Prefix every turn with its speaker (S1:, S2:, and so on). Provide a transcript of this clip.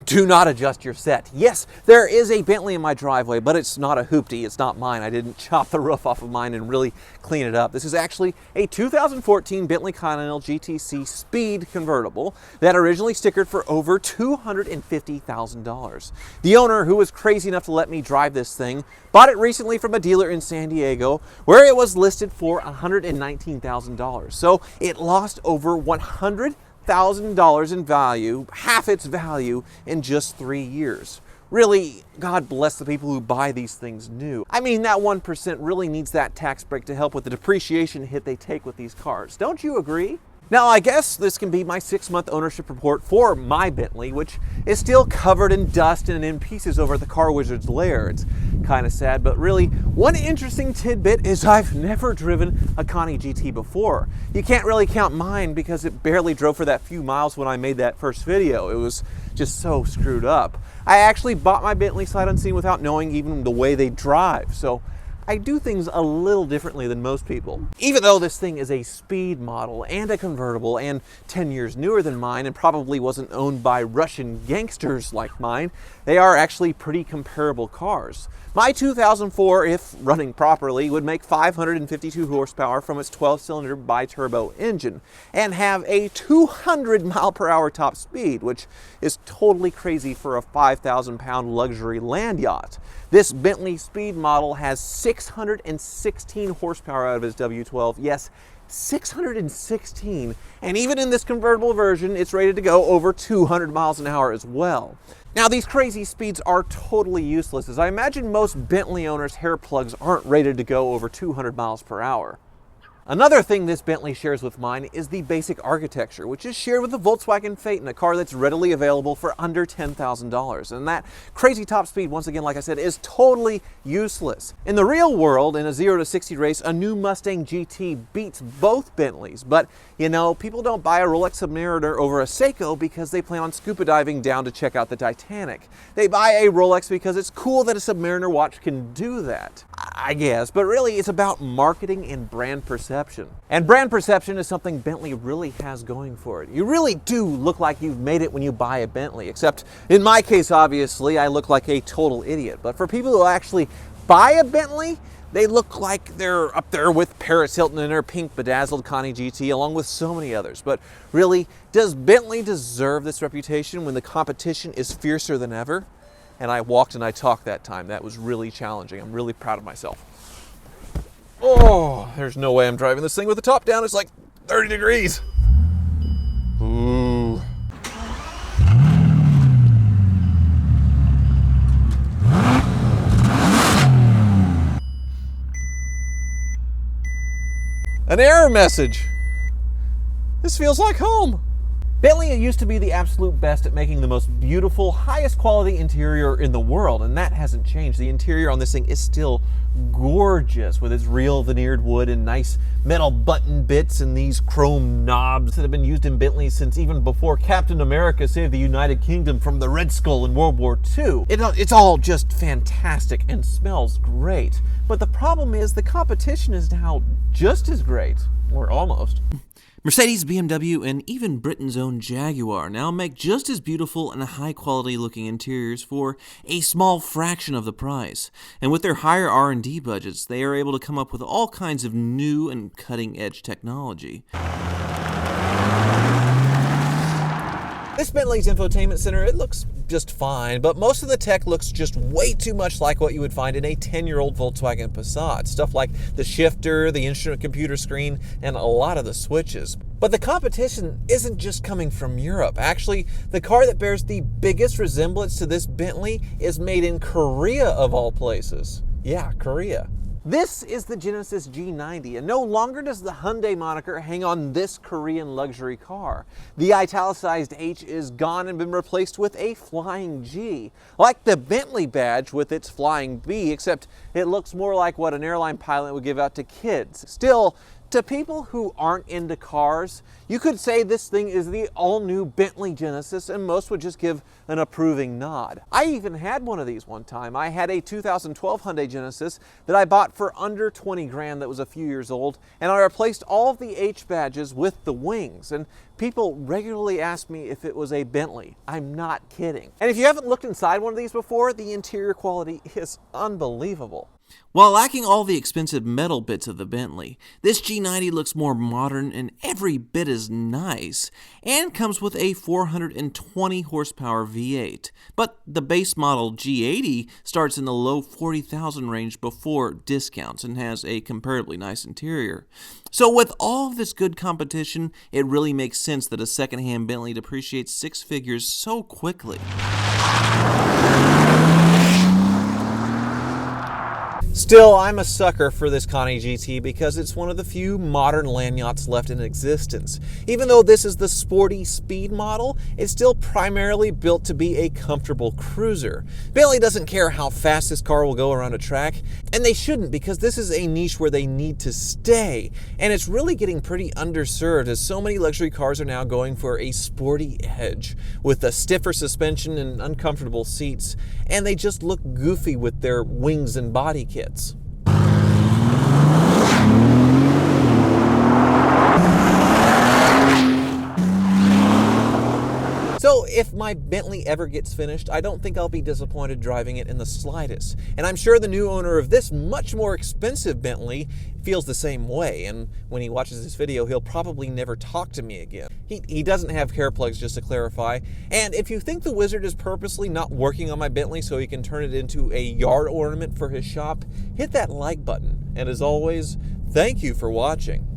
S1: Do not adjust your set. Yes, there is a Bentley in my driveway, but it's not a hoopty. It's not mine. I didn't chop the roof off of mine and really clean it up. This is actually a 2014 Bentley Continental GTC Speed convertible that originally stickered for over $250,000. The owner, who was crazy enough to let me drive this thing, bought it recently from a dealer in San Diego where it was listed for $119,000. So it lost over $100,000 in value, half its value, in just 3 years. Really, God bless the people who buy these things new. I mean, that 1% really needs that tax break to help with the depreciation hit they take with these cars. Don't you agree? Now, I guess this can be my 6-month ownership report for my Bentley, which is still covered in dust and in pieces over at the Car Wizard's lair. It's kind of sad, but really, one interesting tidbit is I've never driven a Connie GT before. You can't really count mine because it barely drove for that few miles when I made that first video. It was just so screwed up. I actually bought my Bentley sight unseen without knowing even the way they drive, so I do things a little differently than most people. Even though this thing is a speed model and a convertible and 10 years newer than mine and probably wasn't owned by Russian gangsters like mine, they are actually pretty comparable cars. My 2004, if running properly, would make 552 horsepower from its 12-cylinder bi-turbo engine and have a 200 mile per hour top speed, which is totally crazy for a 5,000-pound luxury land yacht. This Bentley Speed model has 616 horsepower out of its W12. Yes, 616. And even in this convertible version, it's rated to go over 200 miles an hour as well. Now, these crazy speeds are totally useless, as I imagine most Bentley owners' hair plugs aren't rated to go over 200 miles per hour. Another thing this Bentley shares with mine is the basic architecture, which is shared with the Volkswagen Phaeton, a car that's readily available for under $10,000. And that crazy top speed, once again, like I said, is totally useless. In the real world, in a 0 to 60 race, a new Mustang GT beats both Bentleys. But, you know, people don't buy a Rolex Submariner over a Seiko because they plan on scuba diving down to check out the Titanic. They buy a Rolex because it's cool that a Submariner watch can do that, I guess. But really, it's about marketing and brand perception. And brand perception is something Bentley really has going for it. You really do look like you've made it when you buy a Bentley, except in my case, obviously, I look like a total idiot. But for people who actually buy a Bentley, they look like they're up there with Paris Hilton in her pink bedazzled Connie GT, along with so many others. But really, does Bentley deserve this reputation when the competition is fiercer than ever? And I walked and I talked that time. That was really challenging. I'm really proud of myself. Oh, there's no way I'm driving this thing with the top down. It's like 30 degrees. Ooh. An error message. This feels like home. Bentley used to be the absolute best at making the most beautiful, highest quality interior in the world, and that hasn't changed. The interior on this thing is still gorgeous with its real veneered wood and nice metal button bits and these chrome knobs that have been used in Bentleys since even before Captain America saved the United Kingdom from the Red Skull in World War II. It's all just fantastic and smells great. But the problem is the competition is now just as great, or almost.
S2: Mercedes, BMW, and even Britain's own Jaguar now make just as beautiful and high-quality looking interiors for a small fraction of the price. And with their higher R&D budgets, they are able to come up with all kinds of new and cutting-edge technology.
S1: This Bentley's infotainment center, it looks just fine, but most of the tech looks just way too much like what you would find in a 10-year-old Volkswagen Passat. Stuff like the shifter, the instrument computer screen, and a lot of the switches. But the competition isn't just coming from Europe. Actually, the car that bears the biggest resemblance to this Bentley is made in Korea, of all places. Yeah, Korea. This is the Genesis G90, and no longer does the Hyundai moniker hang on this Korean luxury car. The italicized H is gone and been replaced with a flying G, like the Bentley badge with its flying B, except it looks more like what an airline pilot would give out to kids. Still, To people who aren't into cars, you could say this thing is the all-new Bentley Genesis, and most would just give an approving nod. I even had one of these one time. I had a 2012 Hyundai Genesis that I bought for under 20 grand that was a few years old, and I replaced all of the H badges with the wings, and people regularly ask me if it was a Bentley. I'm not kidding. And if you haven't looked inside one of these before, the interior quality is unbelievable.
S2: While lacking all the expensive metal bits of the Bentley, this G90 looks more modern and every bit as nice, and comes with a 420 horsepower V8. But the base model G80 starts in the low 40,000 range before discounts and has a comparatively nice interior. So with all of this good competition, it really makes sense that a secondhand Bentley depreciates six figures so quickly.
S1: Still, I'm a sucker for this Connie GT because it's one of the few modern land yachts left in existence. Even though this is the sporty speed model, it's still primarily built to be a comfortable cruiser. Bentley doesn't care how fast this car will go around a track, and they shouldn't, because this is a niche where they need to stay. And it's really getting pretty underserved, as so many luxury cars are now going for a sporty edge with a stiffer suspension and uncomfortable seats, and they just look goofy with their wings and body kits. So if my Bentley ever gets finished, I don't think I'll be disappointed driving it in the slightest. And I'm sure the new owner of this much more expensive Bentley feels the same way, and when he watches this video, he'll probably never talk to me again. He doesn't have hair plugs, just to clarify. And if you think the wizard is purposely not working on my Bentley so he can turn it into a yard ornament for his shop, hit that like button. And as always, thank you for watching.